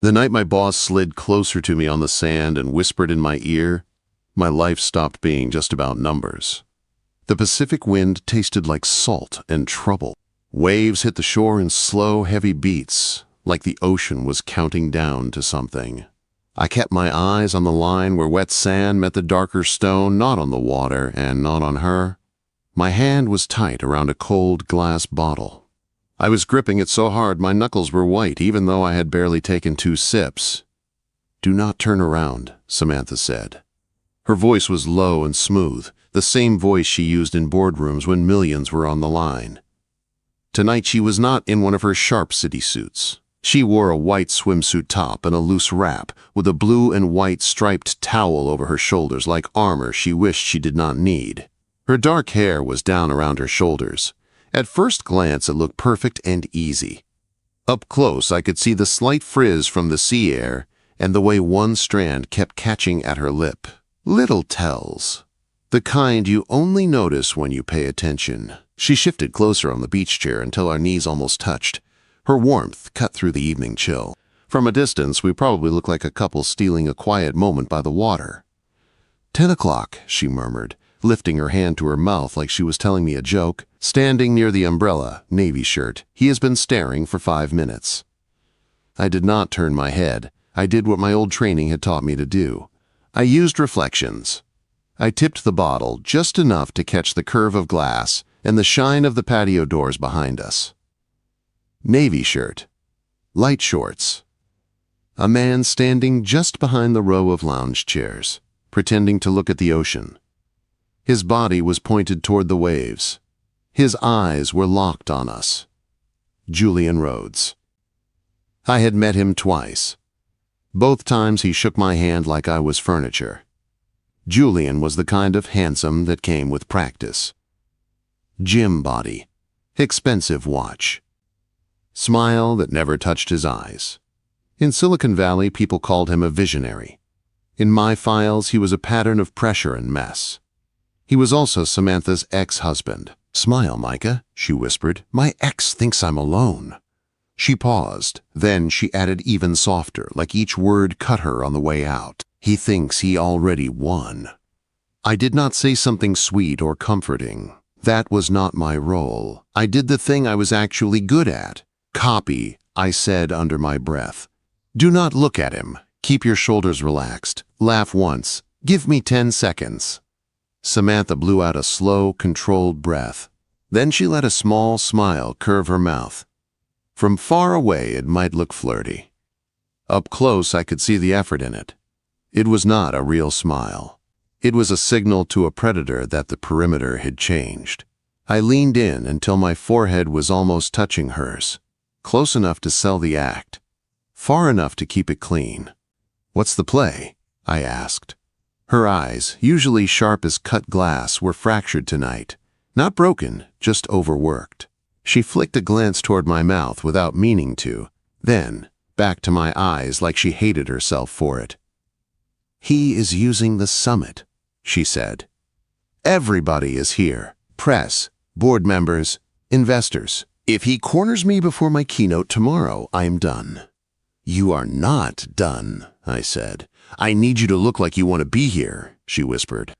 The night my boss slid closer to me on the sand and whispered in my ear, my life stopped being just about numbers. The Pacific wind tasted like salt and trouble. Waves hit the shore in slow, heavy beats, like the ocean was counting down to something. I kept my eyes on the line where wet sand met the darker stone, not on the water and not on her. My hand was tight around a cold glass bottle. I was gripping it so hard my knuckles were white, even though I had barely taken 2 sips. "Do not turn around," Samantha said. Her voice was low and smooth, the same voice she used in boardrooms when millions were on the line. Tonight she was not in one of her sharp city suits. She wore a white swimsuit top and a loose wrap, with a blue and white striped towel over her shoulders like armor she wished she did not need. Her dark hair was down around her shoulders. At first glance it looked perfect and easy. Up close I could see the slight frizz from the sea air and the way one strand kept catching at her lip. Little tells. The kind you only notice when you pay attention. She shifted closer on the beach chair until our knees almost touched. Her warmth cut through the evening chill. From a distance, we probably looked like a couple stealing a quiet moment by the water. 10 o'clock, she murmured, lifting her hand to her mouth like she was telling me a joke. Standing near the umbrella, navy shirt, he has been staring for 5 minutes. I did not turn my head. I did what my old training had taught me to do. I used reflections. I tipped the bottle just enough to catch the curve of glass and the shine of the patio doors behind us. Navy shirt. Light shorts. A man standing just behind the row of lounge chairs, pretending to look at the ocean. His body was pointed toward the waves. His eyes were locked on us. Julian Rhodes. I had met him twice. Both times he shook my hand like I was furniture. Julian was the kind of handsome that came with practice. Gym body. Expensive watch. Smile that never touched his eyes. In Silicon Valley, people called him a visionary. In my files, he was a pattern of pressure and mess. He was also Samantha's ex-husband. "Smile, Micah," she whispered. "My ex thinks I'm alone." She paused. Then she added even softer, like each word cut her on the way out. "He thinks he already won." I did not say something sweet or comforting. That was not my role. I did the thing I was actually good at. "Copy," I said under my breath. "Do not look at him. Keep your shoulders relaxed. Laugh once. Give me 10 seconds. Samantha blew out a slow, controlled breath. Then she let a small smile curve her mouth. From far away, it might look flirty. Up close, I could see the effort in it. It was not a real smile. It was a signal to a predator that the perimeter had changed. I leaned in until my forehead was almost touching hers, close enough to sell the act, far enough to keep it clean. "What's the play?" I asked. Her eyes, usually sharp as cut glass, were fractured tonight. Not broken, just overworked. She flicked a glance toward my mouth without meaning to, then back to my eyes like she hated herself for it. "He is using the summit," she said. "Everybody is here. Press, board members, investors. If he corners me before my keynote tomorrow, I'm done." "You are not done," I said. "I need you to look like you want to be here," she whispered.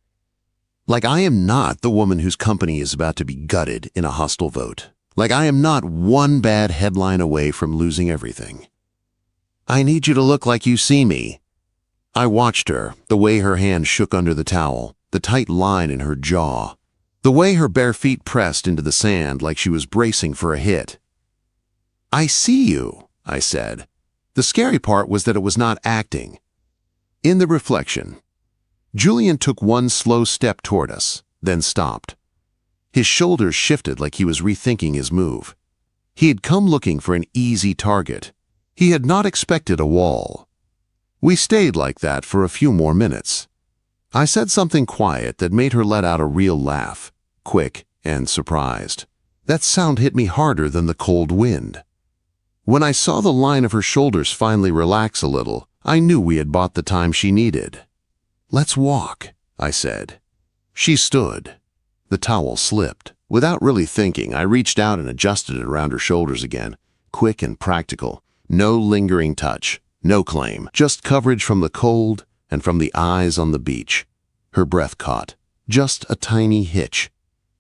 "Like I am not the woman whose company is about to be gutted in a hostile vote. Like I am not one bad headline away from losing everything. I need you to look like you see me." I watched her, the way her hand shook under the towel, the tight line in her jaw, the way her bare feet pressed into the sand like she was bracing for a hit. "I see you," I said. The scary part was that it was not acting. In the reflection, Julian took one slow step toward us, then stopped. His shoulders shifted like he was rethinking his move. He had come looking for an easy target. He had not expected a wall. We stayed like that for a few more minutes. I said something quiet that made her let out a real laugh, quick and surprised. That sound hit me harder than the cold wind. When I saw the line of her shoulders finally relax a little, I knew we had bought the time she needed. "Let's walk," I said. She stood. The towel slipped. Without really thinking, I reached out and adjusted it around her shoulders again, quick and practical. No lingering touch. No claim, just coverage from the cold and from the eyes on the beach. Her breath caught. Just a tiny hitch.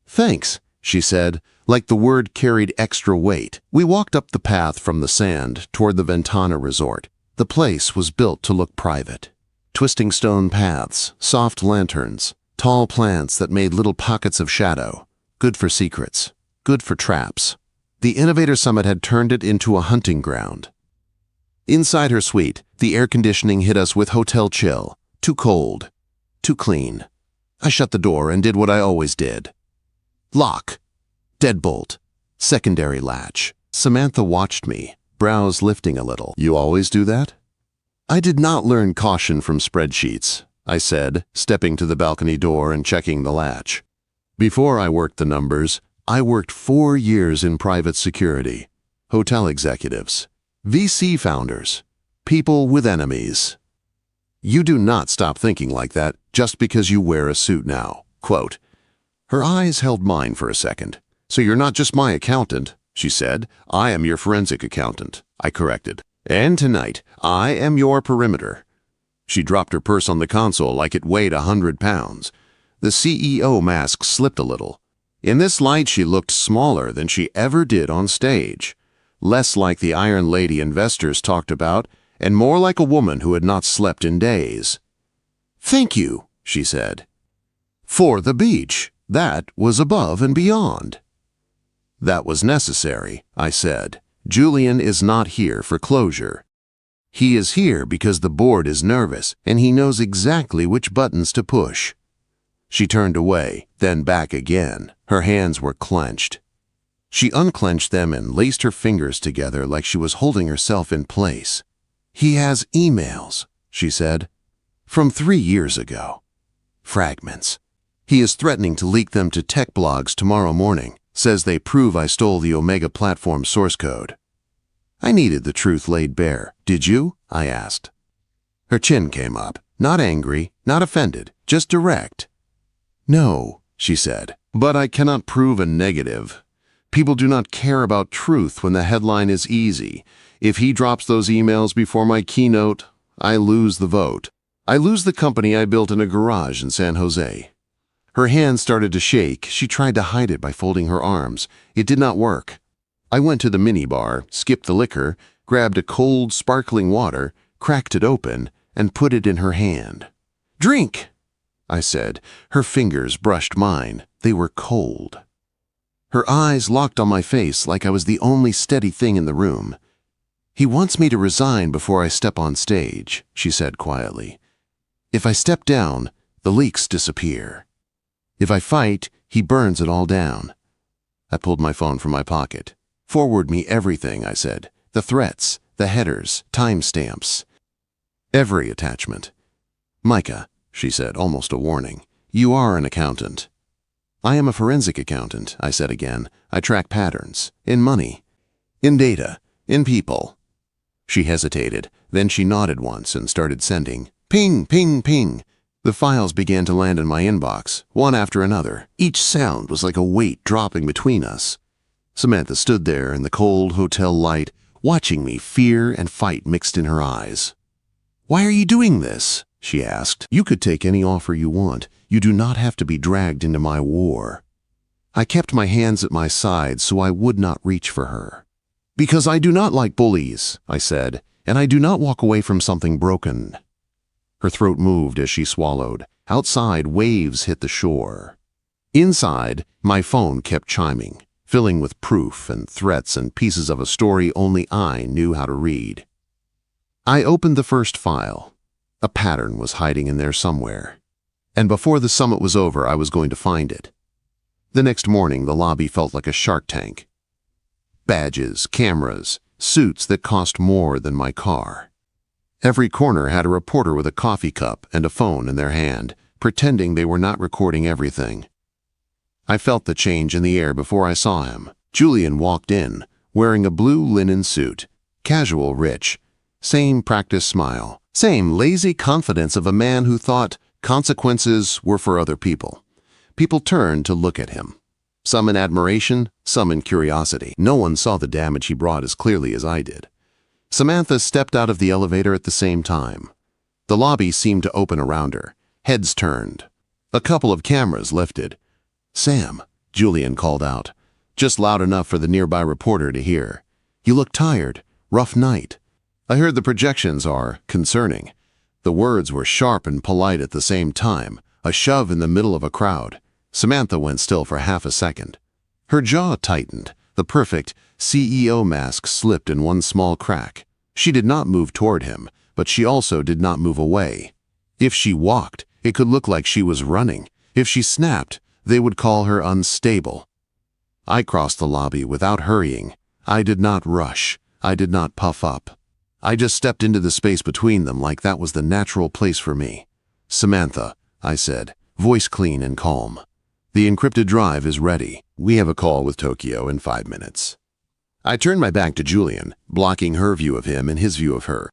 "Thanks," she said, like the word carried extra weight. We walked up the path from the sand toward the Ventana Resort. The place was built to look private. Twisting stone paths, soft lanterns, tall plants that made little pockets of shadow. Good for secrets. Good for traps. The Innovator Summit had turned it into a hunting ground. Inside her suite, the air conditioning hit us with hotel chill. Too cold. Too clean. I shut the door and did what I always did. Lock. Deadbolt. Secondary latch. Samantha watched me, brows lifting a little. "You always do that?" "I did not learn caution from spreadsheets," I said, stepping to the balcony door and checking the latch. Before I worked the numbers, I worked 4 years in private security. Hotel executives. VC founders. People with enemies. You do not stop thinking like that just because you wear a suit now. Quote. Her eyes held mine for a second. "So you're not just my accountant," she said. "I am your forensic accountant," I corrected. "And tonight, I am your perimeter." She dropped her purse on the console like it weighed 100 pounds. The CEO mask slipped a little. In this light, she looked smaller than she ever did on stage. Less like the Iron Lady investors talked about, and more like a woman who had not slept in days. "Thank you," she said. "For the beach. That was above and beyond." "That was necessary," I said. "Julian is not here for closure. He is here because the board is nervous and he knows exactly which buttons to push." She turned away, then back again. Her hands were clenched. She unclenched them and laced her fingers together like she was holding herself in place. "He has emails," she said, "from 3 years ago. Fragments. He is threatening to leak them to tech blogs tomorrow morning. Says they prove I stole the Omega platform source code." I needed the truth laid bare. "Did you?" I asked. Her chin came up. Not angry, not offended, just direct. "No," she said, "but I cannot prove a negative. People do not care about truth when the headline is easy. If he drops those emails before my keynote, I lose the vote. I lose the company I built in a garage in San Jose." Her hand started to shake. She tried to hide it by folding her arms. It did not work. I went to the minibar, skipped the liquor, grabbed a cold, sparkling water, cracked it open, and put it in her hand. "Drink," I said. Her fingers brushed mine. They were cold. Her eyes locked on my face like I was the only steady thing in the room. "He wants me to resign before I step on stage," she said quietly. "If I step down, the leaks disappear. If I fight, he burns it all down." I pulled my phone from my pocket. "Forward me everything," I said. "The threats, the headers, timestamps. Every attachment." "Micah," she said, almost a warning, "you are an accountant." "I am a forensic accountant," I said again. "I track patterns. In money. In data. In people." She hesitated. Then she nodded once and started sending. Ping, ping, ping. The files began to land in my inbox, one after another. Each sound was like a weight dropping between us. Samantha stood there in the cold hotel light, watching me, fear and fight mixed in her eyes. "Why are you doing this?" she asked. "You could take any offer you want. You do not have to be dragged into my war." I kept my hands at my sides so I would not reach for her. "Because I do not like bullies," I said, "and I do not walk away from something broken." Her throat moved as she swallowed. Outside, waves hit the shore. Inside, my phone kept chiming, filling with proof and threats and pieces of a story only I knew how to read. I opened the first file. A pattern was hiding in there somewhere. And before the summit was over, I was going to find it. The next morning, the lobby felt like a Shark Tank. Badges, cameras, suits that cost more than my car. Every corner had a reporter with a coffee cup and a phone in their hand, pretending they were not recording everything. I felt the change in the air before I saw him. Julian walked in, wearing a blue linen suit, casual rich, same practiced smile, same lazy confidence of a man who thought consequences were for other people. People turned to look at him. Some in admiration, some in curiosity. No one saw the damage he brought as clearly as I did. Samantha stepped out of the elevator at the same time. The lobby seemed to open around her. Heads turned. A couple of cameras lifted. "Sam," Julian called out, just loud enough for the nearby reporter to hear. "You look tired. Rough night." I heard the projections are concerning. The words were sharp and polite at the same time, a shove in the middle of a crowd. Samantha went still for half a second. Her jaw tightened. The perfect CEO mask slipped in one small crack. She did not move toward him, but she also did not move away. If she walked, it could look like she was running. If she snapped, they would call her unstable. I crossed the lobby without hurrying. I did not rush. I did not puff up. I just stepped into the space between them like that was the natural place for me. "Samantha," I said, voice clean and calm. "The encrypted drive is ready. We have a call with Tokyo in 5 minutes." I turned my back to Julian, blocking her view of him and his view of her.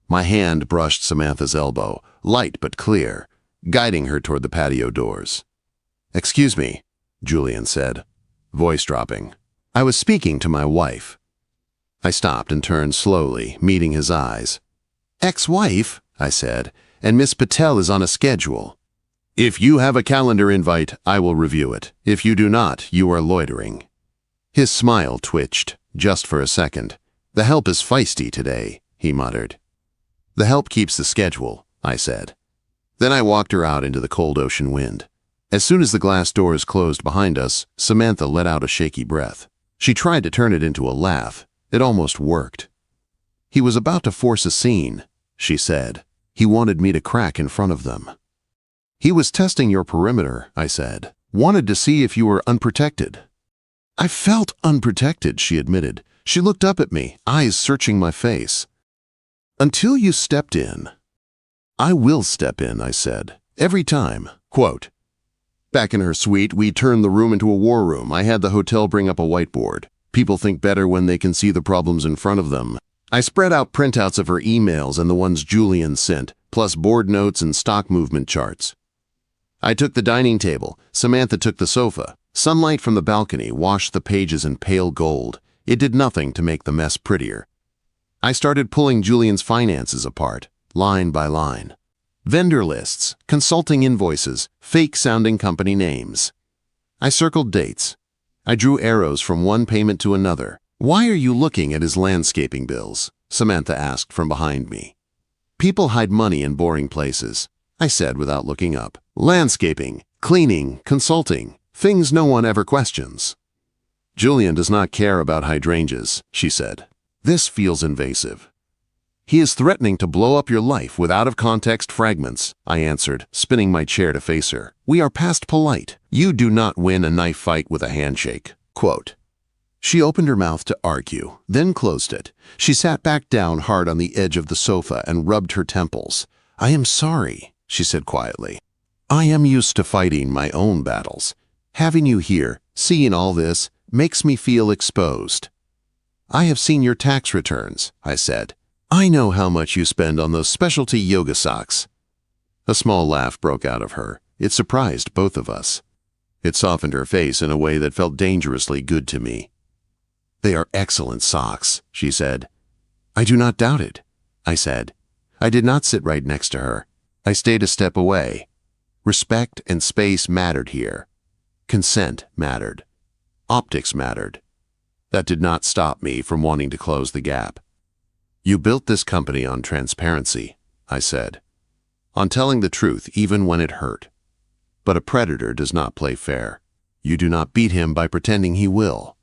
My hand brushed Samantha's elbow, light but clear, guiding her toward the patio doors. "Excuse me," Julian said, voice dropping. "I was speaking to my wife." I stopped and turned slowly, meeting his eyes. "Ex-wife," I said, "and Miss Patel is on a schedule." "If you have a calendar invite, I will review it. If you do not, you are loitering." His smile twitched, just for a second. "The help is feisty today," he muttered. "The help keeps the schedule," I said. Then I walked her out into the cold ocean wind. As soon as the glass doors closed behind us, Samantha let out a shaky breath. She tried to turn it into a laugh. It almost worked. "He was about to force a scene," she said. "He wanted me to crack in front of them." "He was testing your perimeter," I said. "Wanted to see if you were unprotected." "I felt unprotected," she admitted. She looked up at me, eyes searching my face. "Until you stepped in." "I will step in," I said. "Every time." Quote. Back in her suite, we turned the room into a war room. I had the hotel bring up a whiteboard. People think better when they can see the problems in front of them. I spread out printouts of her emails and the ones Julian sent, plus board notes and stock movement charts. I took the dining table. Samantha took the sofa. Sunlight from the balcony washed the pages in pale gold. It did nothing to make the mess prettier. I started pulling Julian's finances apart, line by line. Vendor lists, consulting invoices, fake-sounding company names. I circled dates. I drew arrows from one payment to another. "Why are you looking at his landscaping bills?" Samantha asked from behind me. "People hide money in boring places," I said without looking up. "Landscaping, cleaning, consulting, things no one ever questions." "Julian does not care about hydrangeas," she said. "This feels invasive." "He is threatening to blow up your life with out-of-context fragments," I answered, spinning my chair to face her. "We are past polite. You do not win a knife fight with a handshake." Quote. She opened her mouth to argue, then closed it. She sat back down hard on the edge of the sofa and rubbed her temples. "I am sorry," she said quietly. "I am used to fighting my own battles. Having you here, seeing all this, makes me feel exposed." "I have seen your tax returns," I said. "I know how much you spend on those specialty yoga socks." A small laugh broke out of her. It surprised both of us. It softened her face in a way that felt dangerously good to me. "They are excellent socks," she said. "I do not doubt it," I said. I did not sit right next to her. I stayed a step away. Respect and space mattered here. Consent mattered. Optics mattered. That did not stop me from wanting to close the gap. "You built this company on transparency," I said. "On telling the truth even when it hurt. But a predator does not play fair. You do not beat him by pretending he will."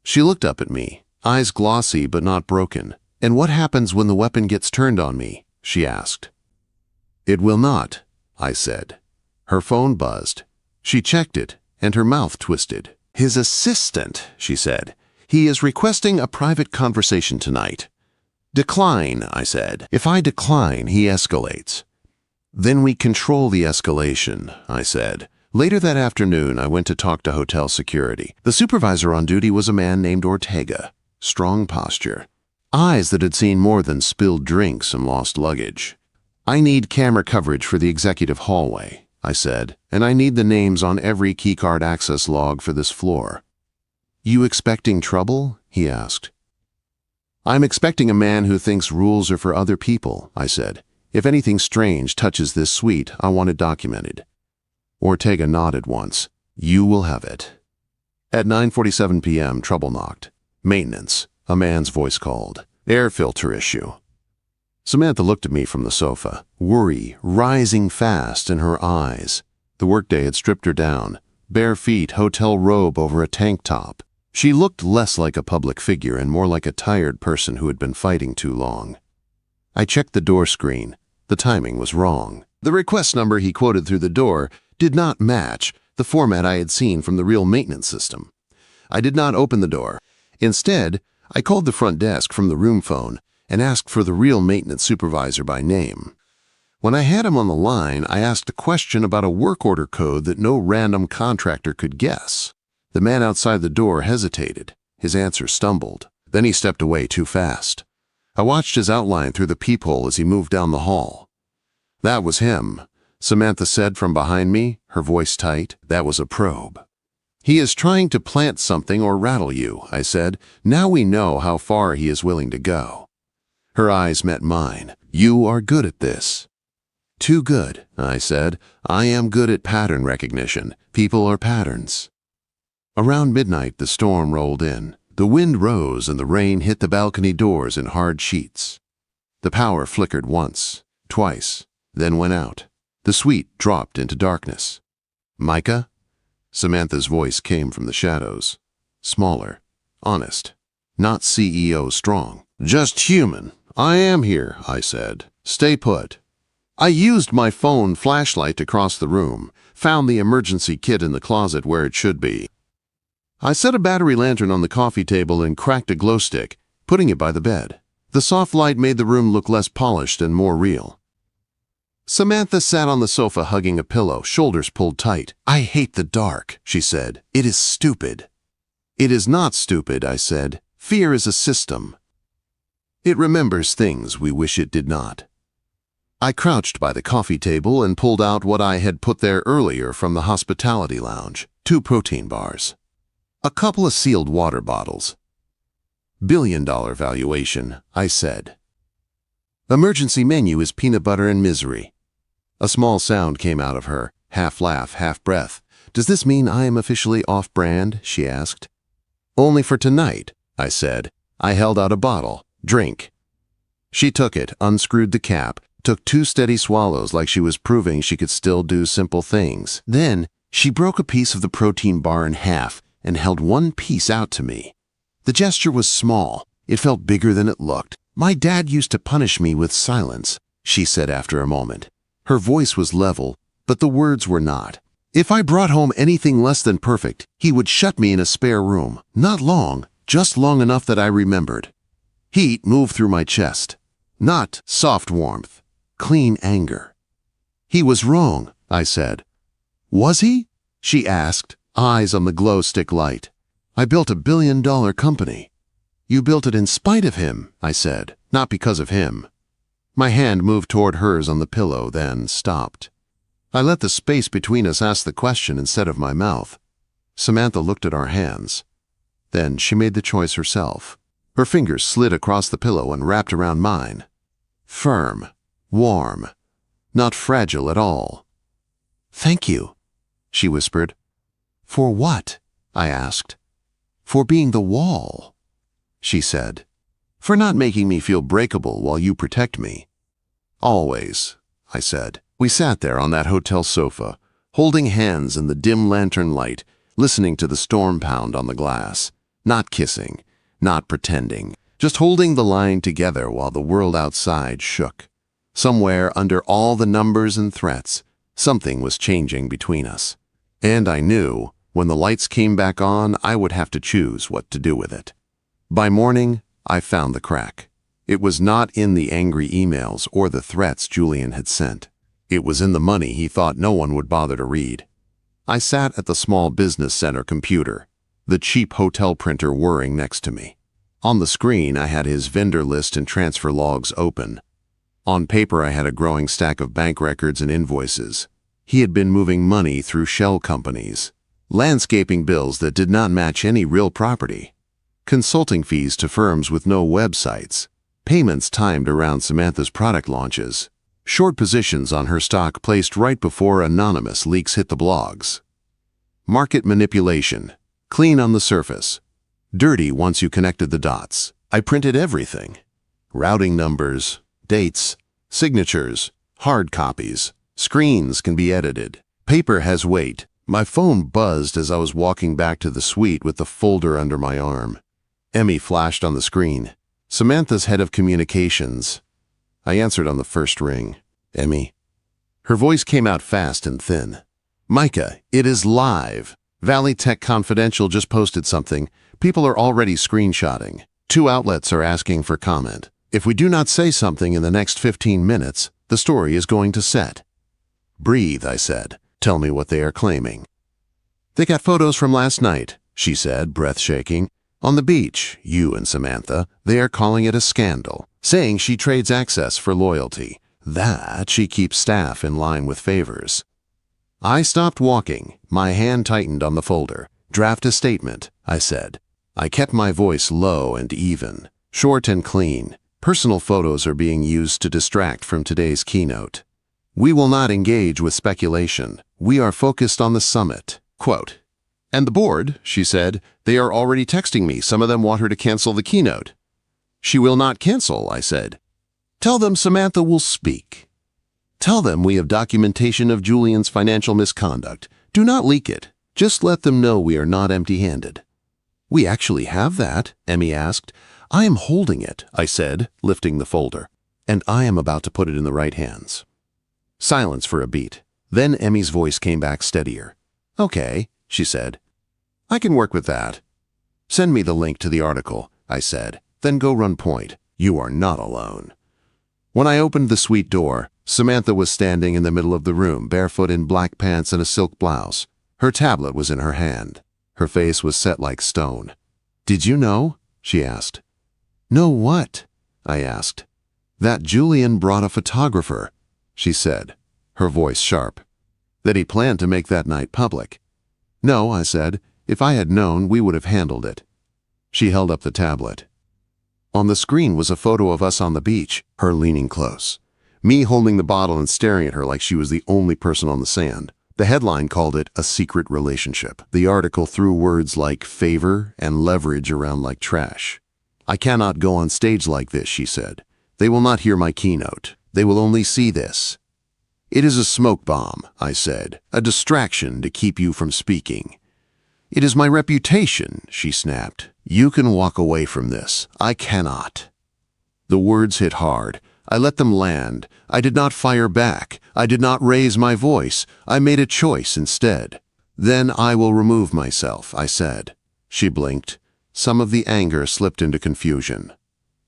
She looked up at me, eyes glossy but not broken. "And what happens when the weapon gets turned on me?" she asked. "It will not," I said. Her phone buzzed. She checked it, and her mouth twisted. "His assistant," she said. "He is requesting a private conversation tonight." "Decline," I said. "If I decline, he escalates." "Then we control the escalation," I said. Later that afternoon, I went to talk to hotel security. The supervisor on duty was a man named Ortega. Strong posture. Eyes that had seen more than spilled drinks and lost luggage. "I need camera coverage for the executive hallway," I said, "and I need the names on every keycard access log for this floor." "You expecting trouble?" he asked. I'm expecting a man who thinks rules are for other people, I said. If anything strange touches this suite, I want it documented. Ortega nodded once. You will have it. At 9:47 p.m., trouble knocked. Maintenance, a man's voice called. Air filter issue. Samantha looked at me from the sofa, worry rising fast in her eyes. The workday had stripped her down. Bare feet, hotel robe over a tank top. She looked less like a public figure and more like a tired person who had been fighting too long. I checked the door screen. The timing was wrong. The request number he quoted through the door did not match the format I had seen from the real maintenance system. I did not open the door. Instead, I called the front desk from the room phone and asked for the real maintenance supervisor by name. When I had him on the line, I asked a question about a work order code that no random contractor could guess. The man outside the door hesitated. His answer stumbled. Then he stepped away too fast. I watched his outline through the peephole as he moved down the hall. That was him, Samantha said from behind me, her voice tight. That was a probe. He is trying to plant something or rattle you, I said. Now we know how far he is willing to go. Her eyes met mine. You are good at this. Too good, I said. I am good at pattern recognition. People are patterns. Around midnight, the storm rolled in. The wind rose and the rain hit the balcony doors in hard sheets. The power flickered once, twice, then went out. The suite dropped into darkness. Micah? Samantha's voice came from the shadows. Smaller, honest, not CEO strong. Just human. I am here, I said. Stay put. I used my phone flashlight to cross the room, found the emergency kit in the closet where it should be. I set a battery lantern on the coffee table and cracked a glow stick, putting it by the bed. The soft light made the room look less polished and more real. Samantha sat on the sofa hugging a pillow, shoulders pulled tight. I hate the dark, she said. It is stupid. It is not stupid, I said. Fear is a system. It remembers things we wish it did not. I crouched by the coffee table and pulled out what I had put there earlier from the hospitality lounge, 2 protein bars. A couple of sealed water bottles. $1 billion valuation, I said. Emergency menu is peanut butter and misery. A small sound came out of her, half laugh, half breath. Does this mean I am officially off-brand? She asked. Only for tonight, I said. I held out a bottle. Drink. She took it, unscrewed the cap, took 2 steady swallows like she was proving she could still do simple things. Then she broke a piece of the protein bar in half and held one piece out to me. The gesture was small. It felt bigger than it looked. My dad used to punish me with silence, she said after a moment. Her voice was level, but the words were not. If I brought home anything less than perfect, he would shut me in a spare room. Not long, just long enough that I remembered. Heat moved through my chest. Not soft warmth, clean anger. He was wrong, I said. Was he? She asked, eyes on the glow stick light. I built $1 billion company. You built it in spite of him, I said, not because of him. My hand moved toward hers on the pillow, then stopped. I let the space between us ask the question instead of my mouth. Samantha looked at our hands. Then she made the choice herself. Her fingers slid across the pillow and wrapped around mine. Firm, warm, not fragile at all. Thank you, she whispered. For what? I asked. For being the wall, she said. For not making me feel breakable while you protect me. Always, I said. We sat there on that hotel sofa, holding hands in the dim lantern light, listening to the storm pound on the glass. Not kissing, not pretending, just holding the line together while the world outside shook. Somewhere under all the numbers and threats, something was changing between us. And I knew, when the lights came back on, I would have to choose what to do with it. By morning, I found the crack. It was not in the angry emails or the threats Julian had sent. It was in the money he thought no one would bother to read. I sat at the small business center computer, the cheap hotel printer whirring next to me. On the screen, I had his vendor list and transfer logs open. On paper, I had a growing stack of bank records and invoices. He had been moving money through shell companies, landscaping bills that did not match any real property, consulting fees to firms with no websites, payments timed around Samantha's product launches, short positions on her stock placed right before anonymous leaks hit the blogs. Market manipulation, clean on the surface, dirty once you connected the dots. I printed everything. Routing numbers, dates, signatures, hard copies. Screens can be edited. Paper has weight. My phone buzzed as I was walking back to the suite with the folder under my arm. Emmy flashed on the screen. Samantha's head of communications. I answered on the first ring. Emmy. Her voice came out fast and thin. Micah, it is live. Valley Tech Confidential just posted something. People are already screenshotting. 2 outlets are asking for comment. If we do not say something in the next 15 minutes, the story is going to set. Breathe, I said. Tell me what they are claiming. They got photos from last night, she said, breath shaking. On the beach, you and Samantha, they are calling it a scandal, saying she trades access for loyalty, that she keeps staff in line with favors. I stopped walking. My hand tightened on the folder. Draft a statement, I said. I kept my voice low and even, short and clean. Personal photos are being used to distract from today's keynote. We will not engage with speculation. We are focused on the summit. Quote, and the board, she said, they are already texting me. Some of them want her to cancel the keynote. She will not cancel, I said. Tell them Samantha will speak. Tell them we have documentation of Julian's financial misconduct. Do not leak it. Just let them know we are not empty-handed. We actually have that, Emmy asked. I am holding it, I said, lifting the folder, and I am about to put it in the right hands. Silence for a beat. Then Emmy's voice came back steadier. Okay, she said. I can work with that. Send me the link to the article, I said. Then go run point. You are not alone. When I opened the suite door, Samantha was standing in the middle of the room, barefoot in black pants and a silk blouse. Her tablet was in her hand. Her face was set like stone. Did you know? She asked. Know what? I asked. That Julian brought a photographer, she said, her voice sharp. That he planned to make that night public. No, I said. If I had known, we would have handled it. She held up the tablet. On the screen was a photo of us on the beach, her leaning close. Me holding the bottle and staring at her like she was the only person on the sand. The headline called it a secret relationship. The article threw words like favor and leverage around like trash. I cannot go on stage like this, she said. They will not hear my keynote. They will only see this. It is a smoke bomb, I said, a distraction to keep you from speaking. It is my reputation, she snapped. You can walk away from this. I cannot. The words hit hard. I let them land. I did not fire back. I did not raise my voice. I made a choice instead. Then I will remove myself, I said. She blinked. Some of the anger slipped into confusion.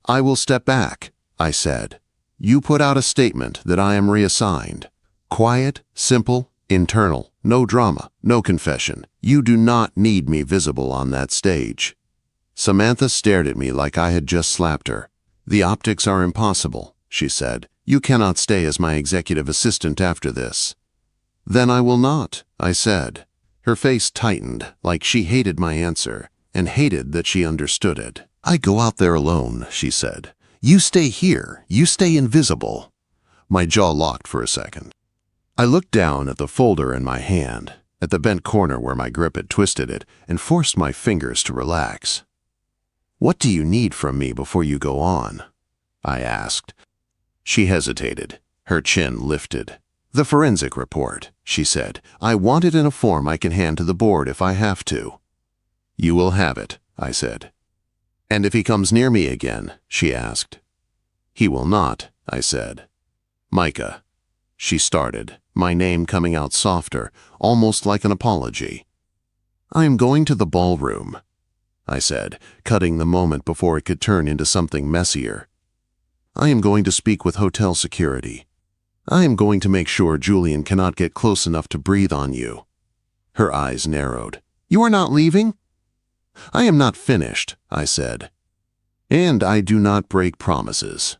I will step back, I said. You put out a statement that I am reassigned. Quiet, simple, internal, no drama, no confession. You do not need me visible on that stage. Samantha stared at me like I had just slapped her. The optics are impossible, she said. You cannot stay as my executive assistant after this. Then I will not, I said. Her face tightened like she hated my answer and hated that she understood it. I go out there alone, she said. You stay here. You stay invisible. My jaw locked for a second. I looked down at the folder in my hand, at the bent corner where my grip had twisted it, and forced my fingers to relax. What do you need from me before you go on? I asked. She hesitated. Her chin lifted. The forensic report, she said. I want it in a form I can hand to the board if I have to. You will have it, I said. And if he comes near me again, she asked. He will not, I said. Micah. She started, my name coming out softer, almost like an apology. I am going to the ballroom, I said, cutting the moment before it could turn into something messier. I am going to speak with hotel security. I am going to make sure Julian cannot get close enough to breathe on you. Her eyes narrowed. You are not leaving? I am not finished, I said. And I do not break promises.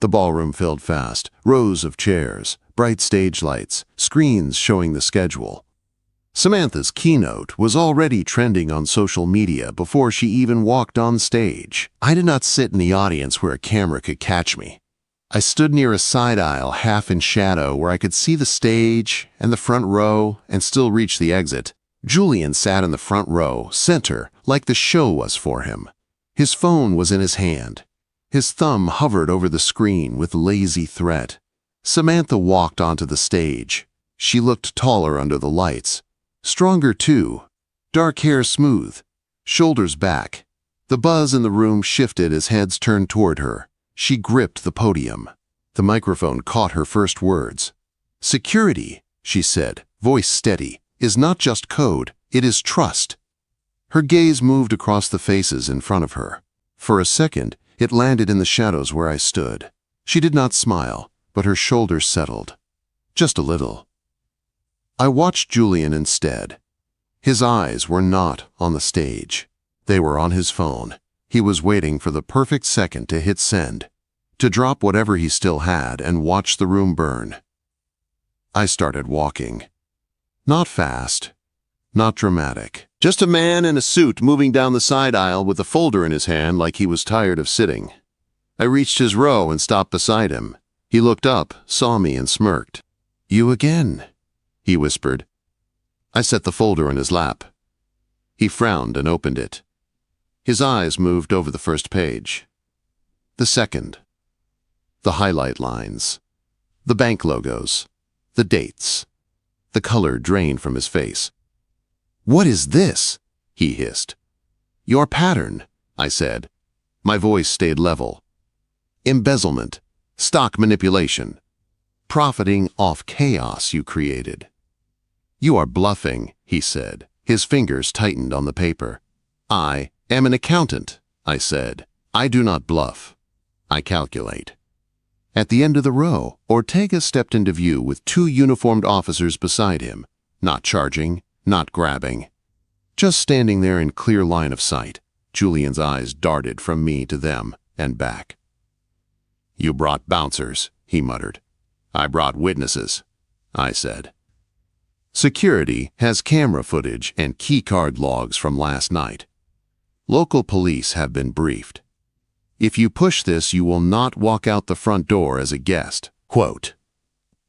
The ballroom filled fast, rows of chairs, bright stage lights, screens showing the schedule. Samantha's keynote was already trending on social media before she even walked on stage. I did not sit in the audience where a camera could catch me. I stood near a side aisle half in shadow where I could see the stage and the front row and still reach the exit. Julian sat in the front row, center, like the show was for him. His phone was in his hand. His thumb hovered over the screen with lazy threat. Samantha walked onto the stage. She looked taller under the lights. Stronger too. Dark hair smooth. Shoulders back. The buzz in the room shifted as heads turned toward her. She gripped the podium. The microphone caught her first words. "Security," she said, voice steady, "is not just code, it is trust." Her gaze moved across the faces in front of her. For a second, it landed in the shadows where I stood. She did not smile, but her shoulders settled. Just a little. I watched Julian instead. His eyes were not on the stage. They were on his phone. He was waiting for the perfect second to hit send, to drop whatever he still had and watch the room burn. I started walking. Not fast, not dramatic. Just a man in a suit moving down the side aisle with a folder in his hand like he was tired of sitting. I reached his row and stopped beside him. He looked up, saw me, and smirked. "You again," he whispered. I set the folder in his lap. He frowned and opened it. His eyes moved over the first page. The second. The highlight lines. The bank logos. The dates. The color drained from his face. "What is this?" he hissed. "Your pattern," I said. My voice stayed level. "Embezzlement. Stock manipulation. Profiting off chaos you created." "You are bluffing," he said. His fingers tightened on the paper. "I am an accountant," I said. "I do not bluff. I calculate." At the end of the row, Ortega stepped into view with 2 uniformed officers beside him, not charging, not grabbing. Just standing there in clear line of sight, Julian's eyes darted from me to them and back. "You brought bouncers," he muttered. "I brought witnesses," I said. "Security has camera footage and keycard logs from last night. Local police have been briefed. If you push this, you will not walk out the front door as a guest." Quote.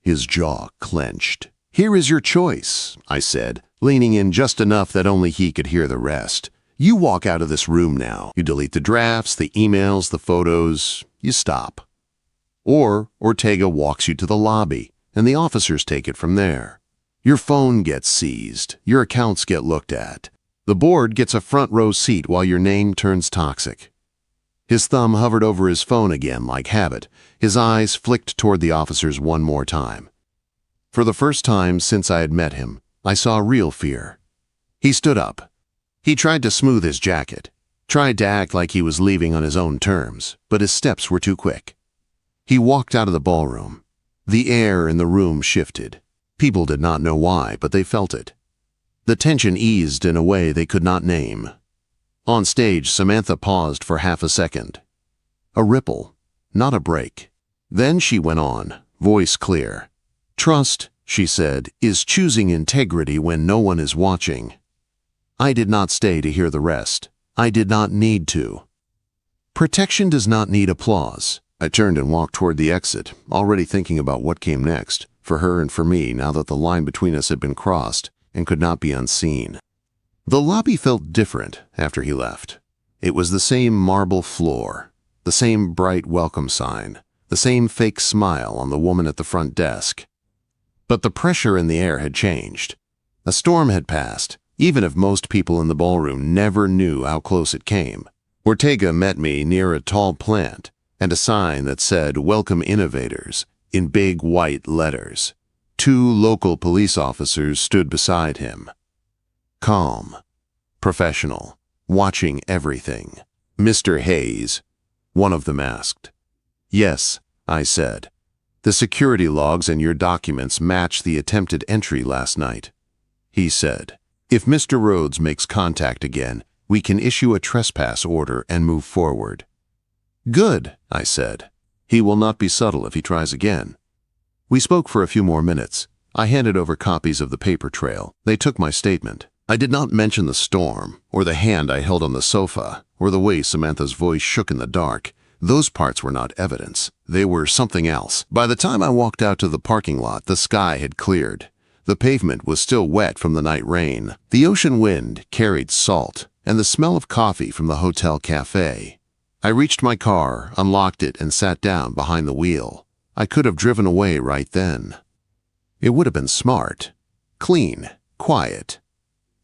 His jaw clenched. "Here is your choice," I said, leaning in just enough that only he could hear the rest. "You walk out of this room now. You delete the drafts, the emails, the photos. You stop. Or Ortega walks you to the lobby, and the officers take it from there. Your phone gets seized. Your accounts get looked at. The board gets a front row seat while your name turns toxic." His thumb hovered over his phone again like habit. His eyes flicked toward the officers one more time. For the first time since I had met him, I saw real fear. He stood up. He tried to smooth his jacket, tried to act like he was leaving on his own terms, but his steps were too quick. He walked out of the ballroom. The air in the room shifted. People did not know why, but they felt it. The tension eased in a way they could not name. On stage, Samantha paused for half a second. A ripple, not a break. Then she went on, voice clear. "Trust," she said, "is choosing integrity when no one is watching." I did not stay to hear the rest. I did not need to. Protection does not need applause. I turned and walked toward the exit, already thinking about what came next, for her and for me, now that the line between us had been crossed and could not be unseen. The lobby felt different after he left. It was the same marble floor, the same bright welcome sign, the same fake smile on the woman at the front desk. But the pressure in the air had changed. A storm had passed, even if most people in the ballroom never knew how close it came. Ortega met me near a tall plant and a sign that said "Welcome Innovators" in big white letters. 2 local police officers stood beside him. Calm, professional, watching everything. "Mr. Hayes," one of them asked. "Yes," I said. "The security logs and your documents match the attempted entry last night." He said, "If Mr. Rhodes makes contact again, we can issue a trespass order and move forward." "Good," I said. "He will not be subtle if he tries again." We spoke for a few more minutes. I handed over copies of the paper trail. They took my statement. I did not mention the storm, or the hand I held on the sofa, or the way Samantha's voice shook in the dark. Those parts were not evidence. They were something else. By the time I walked out to the parking lot, the sky had cleared. The pavement was still wet from the night rain. The ocean wind carried salt, and the smell of coffee from the hotel cafe. I reached my car, unlocked it, and sat down behind the wheel. I could have driven away right then. It would have been smart. Clean, quiet.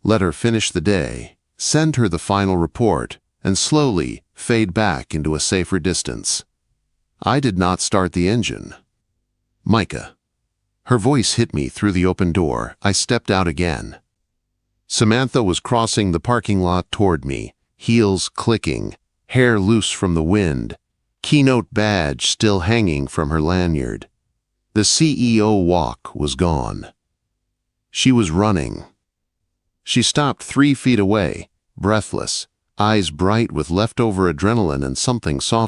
Let her finish the day, send her the final report, and slowly fade back into a safer distance. I did not start the engine. Micah. Her voice hit me through the open door. I stepped out again. Samantha was crossing the parking lot toward me, heels clicking, hair loose from the wind, keynote badge still hanging from her lanyard. The CEO walk was gone. She was running. She stopped 3 feet away, breathless, eyes bright with leftover adrenaline and something soft